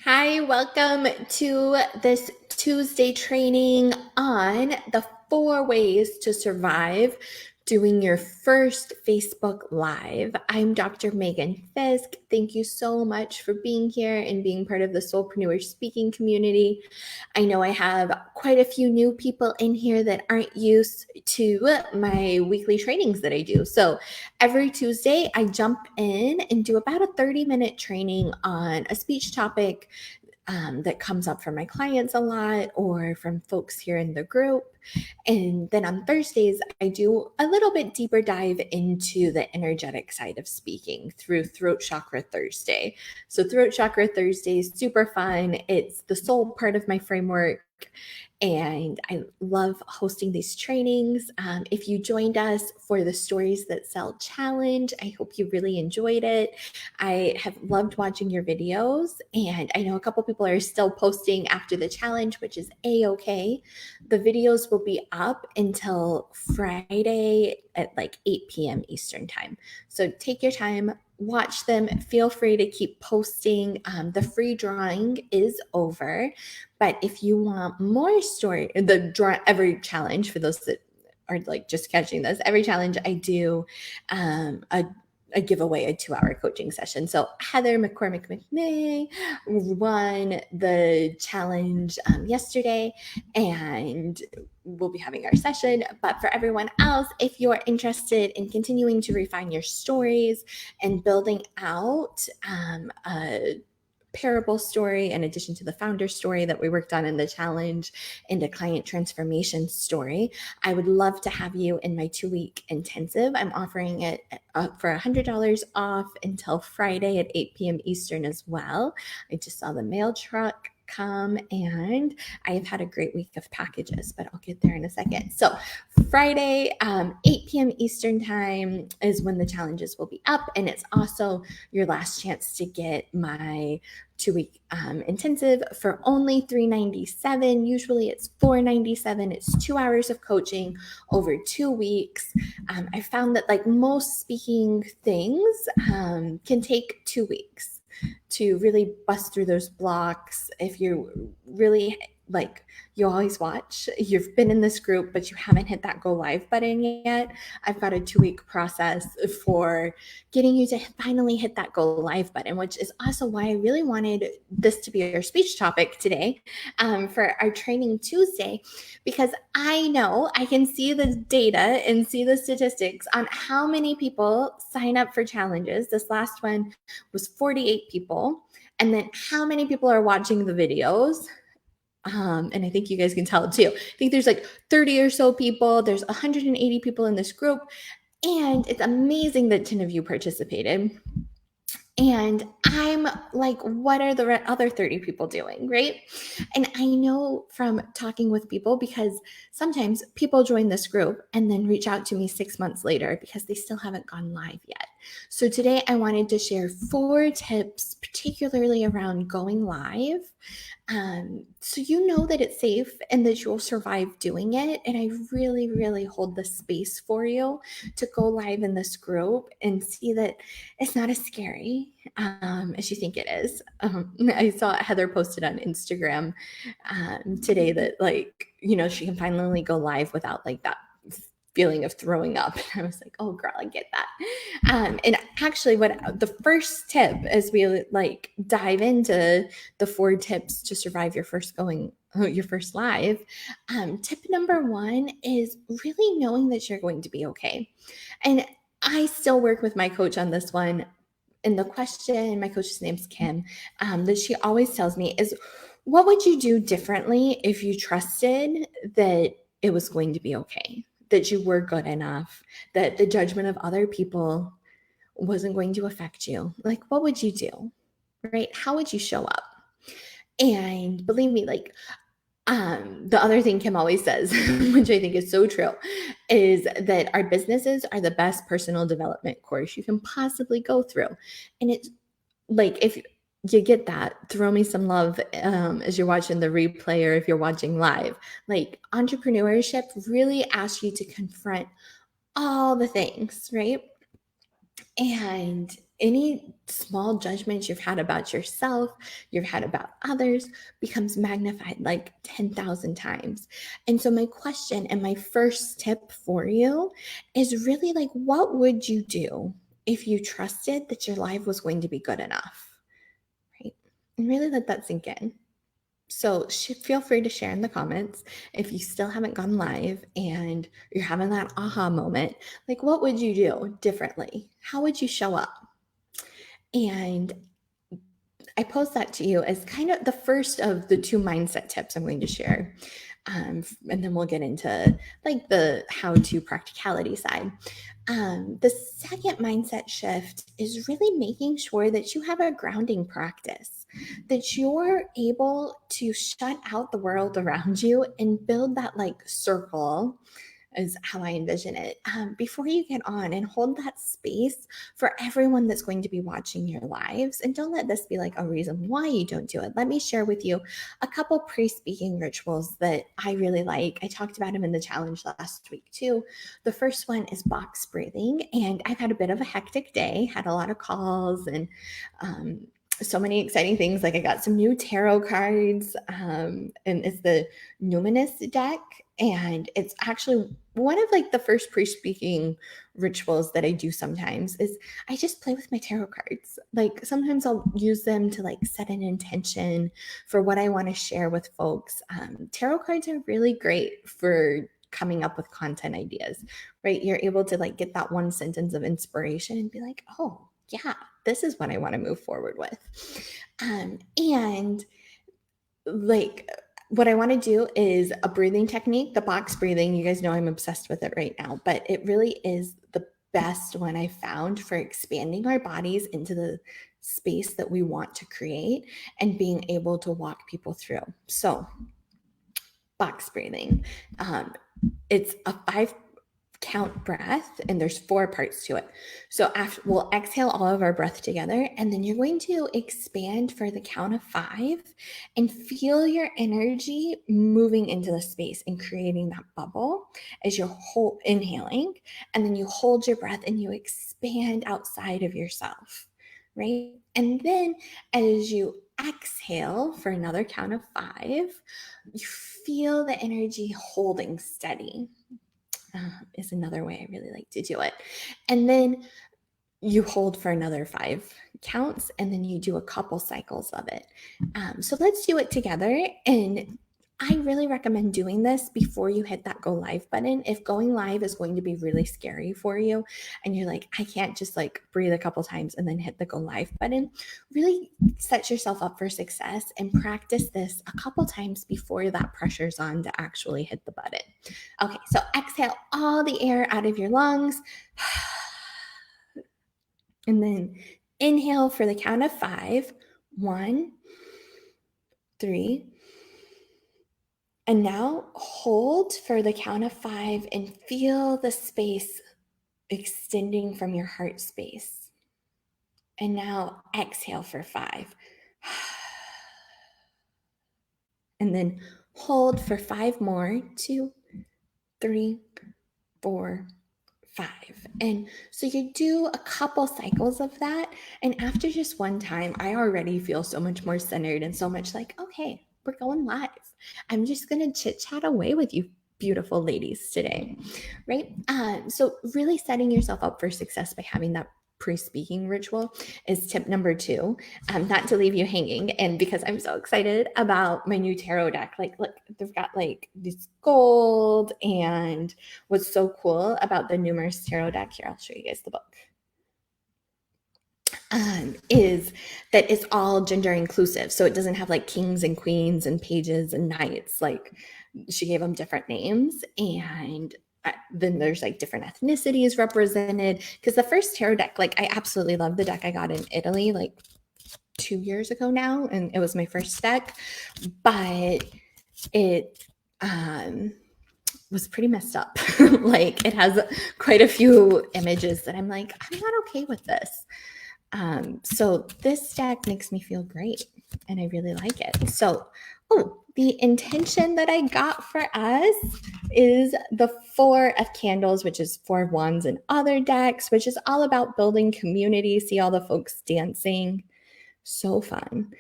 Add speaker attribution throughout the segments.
Speaker 1: Hi, welcome to this Tuesday training on the 4 ways to survive doing your first Facebook Live. I'm Dr. Megan Fisk. Thank you so much for being here and being part of the Soulpreneur speaking community. I know I have quite a few new people in here that aren't used to my weekly trainings that I do. So every Tuesday, I jump in and do about a 30-minute training on a speech topic that comes up from my clients a lot or from folks here in the group. And then on Thursdays, I do a little bit deeper dive into the energetic side of speaking through Throat Chakra Thursday. So, Throat Chakra Thursday is super fun. It's the soul part of my framework. And I love hosting these trainings. If you joined us for the Stories That Sell Challenge, I hope you really enjoyed it. I have loved watching your videos, and I know a couple people are still posting after the challenge, which is a-okay. The videos will be up until Friday at like 8 p.m. Eastern time. So take your time, watch them. Feel free to keep posting. The free drawing is over, but if you want more story, every challenge, for those that are like just catching this, every challenge I do a giveaway, a 2-hour coaching session. So Heather McCormick McNay won the challenge yesterday, and we'll be having our session. But for everyone else, if you're interested in continuing to refine your stories and building out a parable story in addition to the founder story that we worked on in the challenge and a client transformation story, I would love to have you in my 2-week intensive. I'm offering it for $100 off until Friday at 8 p.m. Eastern as well. I just saw the mail truck come, and I have had a great week of packages, but I'll get there in a second. So Friday, 8 p.m. Eastern time is when the challenges will be up, and it's also your last chance to get my 2-week intensive for only $397. Usually it's $497. It's 2 hours of coaching over 2 weeks. I found that like most speaking things can take 2 weeks to really bust through those blocks. If you really like, you always watch, you've been in this group, but you haven't hit that go live button yet, I've got a 2-week process for getting you to finally hit that go live button, which is also why I really wanted this to be our speech topic today for our training Tuesday, because I know I can see the data and see the statistics on how many people sign up for challenges. This last one was 48 people. And then how many people are watching the videos? And I think you guys can tell too. I think there's like 30 or so people. There's 180 people in this group. And it's amazing that 10 of you participated. And I'm like, what are the other 30 people doing, right? And I know from talking with people, because sometimes people join this group and then reach out to me 6 months later because they still haven't gone live yet. So today I wanted to share 4 tips, particularly around going live, so you know that it's safe and that you'll survive doing it. And I really, really hold the space for you to go live in this group and see that it's not as scary as you think it is. I saw Heather posted on Instagram today that, like, she can finally go live without like that feeling of throwing up. I was like, oh girl, I get that. And actually what the first tip, as we like dive into the 4 tips to survive your first live, tip number 1 is really knowing that you're going to be okay. And I still work with my coach on this one. And the question, my coach's name's Kim, that she always tells me is, what would you do differently if you trusted that it was going to be okay, that you were good enough, that the judgment of other people wasn't going to affect you? Like, what would you do, right? How would you show up? And believe me, like, the other thing Kim always says, which I think is so true, is that our businesses are the best personal development course you can possibly go through. And it's like, if you get that, throw me some love as you're watching the replay or if you're watching live. Like, entrepreneurship really asks you to confront all the things, right? And any small judgments you've had about yourself, you've had about others, becomes magnified like 10,000 times. And so my question and my first tip for you is really like, what would you do if you trusted that your life was going to be good enough, right? And really let that sink in. So feel free to share in the comments if you still haven't gone live and you're having that aha moment. Like, what would you do differently? How would you show up? And I pose that to you as kind of the first of the 2 mindset tips I'm going to share. And then we'll get into like the how-to practicality side. The second mindset shift is really making sure that you have a grounding practice, that you're able to shut out the world around you and build that like circle, is how I envision it, before you get on, and hold that space for everyone that's going to be watching your lives. And don't let this be like a reason why you don't do it. Let me share with you a couple pre-speaking rituals that I really like. I talked about them in the challenge last week too. The first one is box breathing. And I've had a bit of a hectic day, had a lot of calls and so many exciting things. Like I got some new tarot cards, and it's the Numinous deck. And it's actually one of like the first pre-speaking rituals that I do sometimes is I just play with my tarot cards. Like sometimes I'll use them to like set an intention for what I want to share with folks. Tarot cards are really great for coming up with content ideas, right? You're able to like get that one sentence of inspiration and be like, oh yeah, this is what I want to move forward with. And like what I want to do is a breathing technique, the box breathing. You guys know I'm obsessed with it right now, but it really is the best one I found for expanding our bodies into the space that we want to create and being able to walk people through. So box breathing, it's a 5-count breath, and there's 4 parts to it. So after, we'll exhale all of our breath together, and then you're going to expand for the count of 5 and feel your energy moving into the space and creating that bubble as you're inhaling, and then you hold your breath and you expand outside of yourself, right? And then as you exhale for another count of 5, you feel the energy holding steady. Is another way I really like to do it. And then you hold for another 5 counts, and then you do a couple cycles of it. So let's do it together. And I really recommend doing this before you hit that go live button. If going live is going to be really scary for you and you're like, I can't just like breathe a couple times and then hit the go live button, really set yourself up for success and practice this a couple times before that pressure's on to actually hit the button. Okay, so exhale all the air out of your lungs. And then inhale for the count of 5. 1, 3. And now hold for the count of 5 and feel the space extending from your heart space. And now exhale for 5. And then hold for 5 more. 2, 3, 4, 5. And so you do a couple cycles of that. And after just one time, I already feel so much more centered and so much like, okay, we're going live. I'm just going to chit chat away with you beautiful ladies today, right? So really setting yourself up for success by having that pre-speaking ritual is tip number 2, not to leave you hanging. And because I'm so excited about my new tarot deck, like look, they've got like this gold, and what's so cool about the numerous tarot deck, here, I'll show you guys the book, is that it's all gender inclusive. So it doesn't have like kings and queens and pages and knights. Like she gave them different names, and then there's like different ethnicities represented. Because the first tarot deck, like I absolutely love the deck I got in Italy like 2 years ago now, and it was my first deck, but it was pretty messed up. Like it has quite a few images that I'm like, I'm not okay with this. So this deck makes me feel great and I really like it. So, the intention that I got for us is the Four of Candles, which is Four of Wands and other decks, which is all about building community. See all the folks dancing. So fun.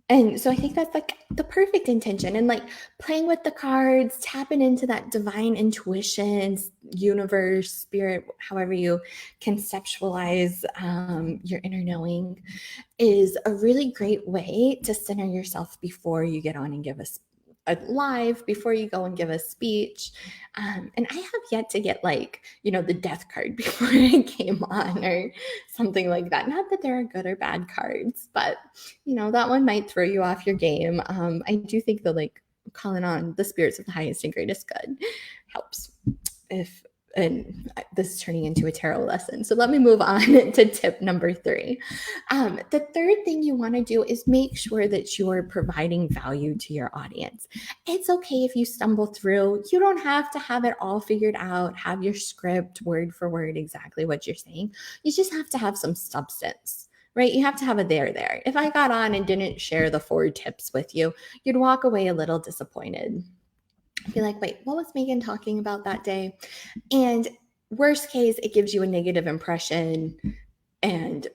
Speaker 1: And so I think that's like the perfect intention, and like playing with the cards, tapping into that divine intuition, universe, spirit, however you conceptualize your inner knowing, is a really great way to center yourself before you get on and give a live, before you go and give a speech. And I have yet to get like, the death card before I came on or something like that. Not that there are good or bad cards, but that one might throw you off your game. I do think the like calling on the spirits of the highest and greatest good helps. And this is turning into a tarot lesson. So let me move on to tip number 3. The third thing you want to do is make sure that you're providing value to your audience. It's okay if you stumble through. You don't have to have it all figured out, have your script word for word exactly what you're saying. You just have to have some substance. Right? You have to have a there. If I got on and didn't share the 4 tips with you, you'd walk away a little disappointed. Be like, wait, what was Megan talking about that day? And worst case, it gives you a negative impression and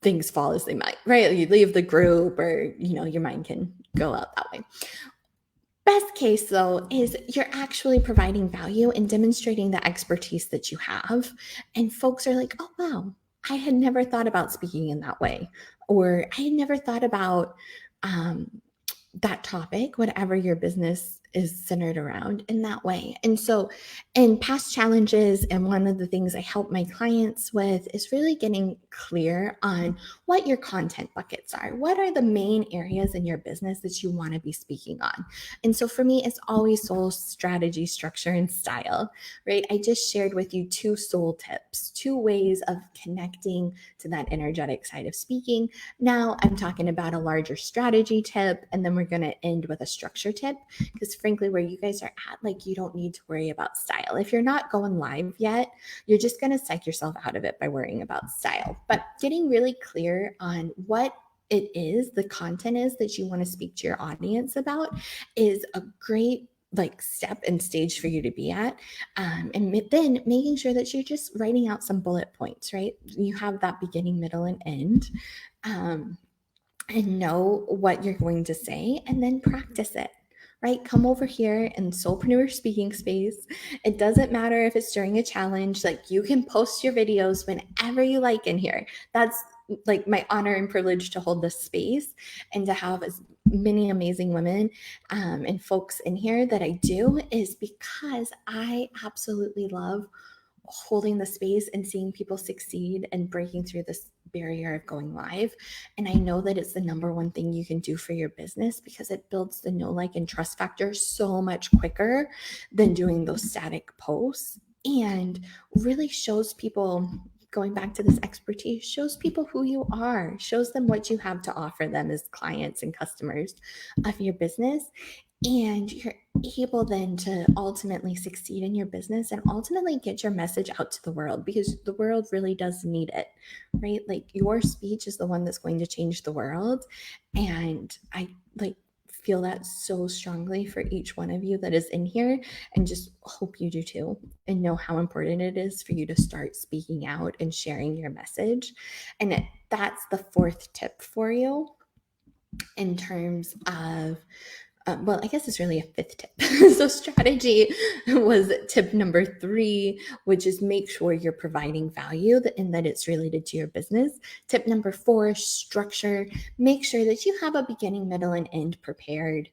Speaker 1: things fall as they might, right? You leave the group or, your mind can go out that way. Best case, though, is you're actually providing value and demonstrating the expertise that you have. And folks are like, oh, wow, I had never thought about speaking in that way. Or I had never thought about that topic, whatever your business is centered around, in that way. And so in past challenges, and one of the things I help my clients with is really getting clear on what your content buckets are. What are the main areas in your business that you want to be speaking on? And so for me, it's always soul, strategy, structure, and style, right? I just shared with you 2 soul tips, 2 ways of connecting to that energetic side of speaking. Now I'm talking about a larger strategy tip, and then we're going to end with a structure tip, because frankly, where you guys are at, like, you don't need to worry about style. If you're not going live yet, you're just going to psych yourself out of it by worrying about style. But getting really clear on what it is, the content is that you want to speak to your audience about, is a great step and stage for you to be at. And then making sure that you're just writing out some bullet points, right? You have that beginning, middle, and end. And know what you're going to say, and then practice it. Right? Come over here in Soulpreneur Speaking Space. It doesn't matter if it's during a challenge. Like, you can post your videos whenever you like in here. That's like my honor and privilege to hold this space and to have as many amazing women and folks in here that I do, is because I absolutely love holding the space and seeing people succeed and breaking through this barrier of going live. And I know that it's the number one thing you can do for your business, because it builds the know, like, and trust factor so much quicker than doing those static posts, and really shows people, going back to this expertise, shows people who you are, shows them what you have to offer them as clients and customers of your business. And you're able then to ultimately succeed in your business and ultimately get your message out to the world, because the world really does need it, right? Like, your speech is the one that's going to change the world. And I feel that so strongly for each one of you that is in here, and just hope you do too, and know how important it is for you to start speaking out and sharing your message. And that's the 4th tip for you in terms of well, I guess it's really a 5th tip. So strategy was tip number 3, which is make sure you're providing value and that it's related to your business. Tip number 4, structure. Make sure that you have a beginning, middle, and end prepared.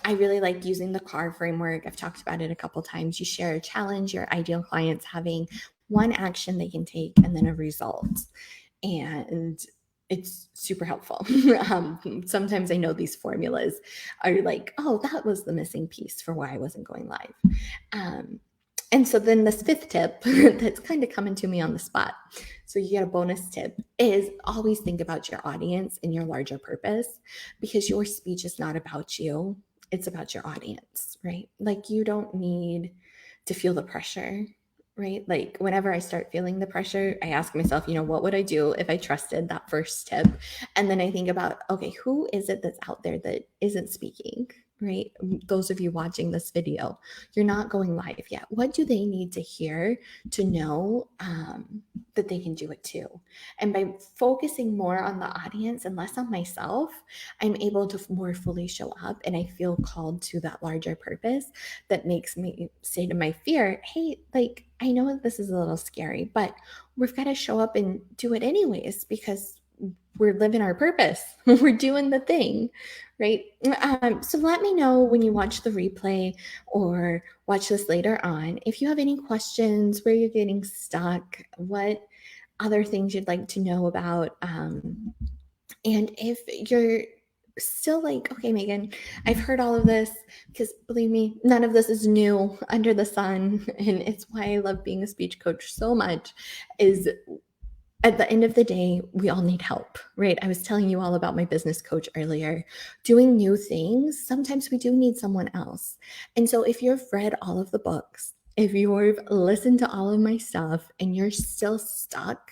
Speaker 1: I really like using the CAR framework. I've talked about it a couple times. You share a challenge, your ideal clients having one action they can take, and then a result. And it's super helpful. Sometimes I know these formulas are like, oh, that was the missing piece for why I wasn't going live. And so then this 5th tip that's kind of coming to me on the spot, so you get a bonus tip, is always think about your audience and your larger purpose, because your speech is not about you. It's about your audience, right? Like, you don't need to feel the pressure, right? Like whenever I start feeling the pressure, I ask myself, what would I do if I trusted that first tip? And then I think about, okay, who is it that's out there that isn't speaking, right? Those of you watching this video, you're not going live yet. What do they need to hear to know that they can do it too? And by focusing more on the audience and less on myself, I'm able to more fully show up, and I feel called to that larger purpose that makes me say to my fear, hey, like, I know this is a little scary, but we've got to show up and do it anyways because we're living our purpose. We're doing the thing, right? So let me know when you watch the replay or watch this later on if you have any questions, where you're getting stuck, what other things you'd like to know about. And if you're still like, okay, Megan, I've heard all of this, because believe me, none of this is new under the sun. And it's why I love being a speech coach so much, is at the end of the day, we all need help, right? I was telling you all about my business coach earlier. Doing new things, sometimes we do need someone else. And so if you've read all of the books, if you've listened to all of my stuff and you're still stuck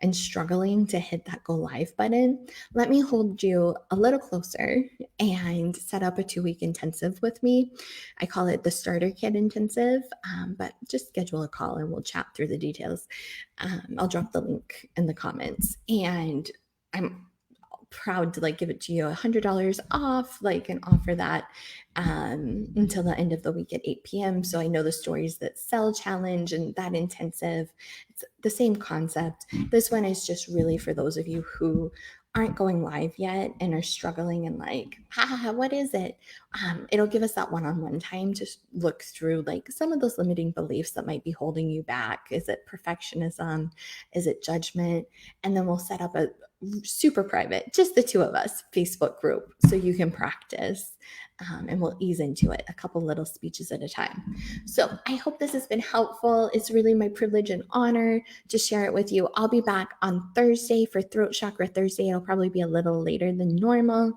Speaker 1: and struggling to hit that go live button, let me hold you a little closer and set up a 2-week intensive with me. I call it the Starter Kit Intensive, but just schedule a call and we'll chat through the details. I'll drop the link in the comments, and I'm proud to give it to you $100 off, and offer that until the end of the week at 8 p.m. So I know the Stories That Sell challenge and that intensive, it's the same concept. This one is just really for those of you who aren't going live yet and are struggling and what is it? It'll give us that one-on-one time to look through some of those limiting beliefs that might be holding you back. Is it perfectionism? Is it judgment? And then we'll set up a super private, just the two of us, Facebook group so you can practice, and we'll ease into it, a couple little speeches at a time. So I hope this has been helpful. It's really my privilege and honor to share it with you. I'll be back on Thursday for Throat Chakra Thursday. It'll probably be a little later than normal.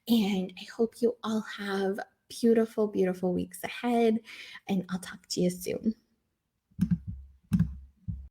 Speaker 1: And I hope you all have beautiful, beautiful weeks ahead. And I'll talk to you soon.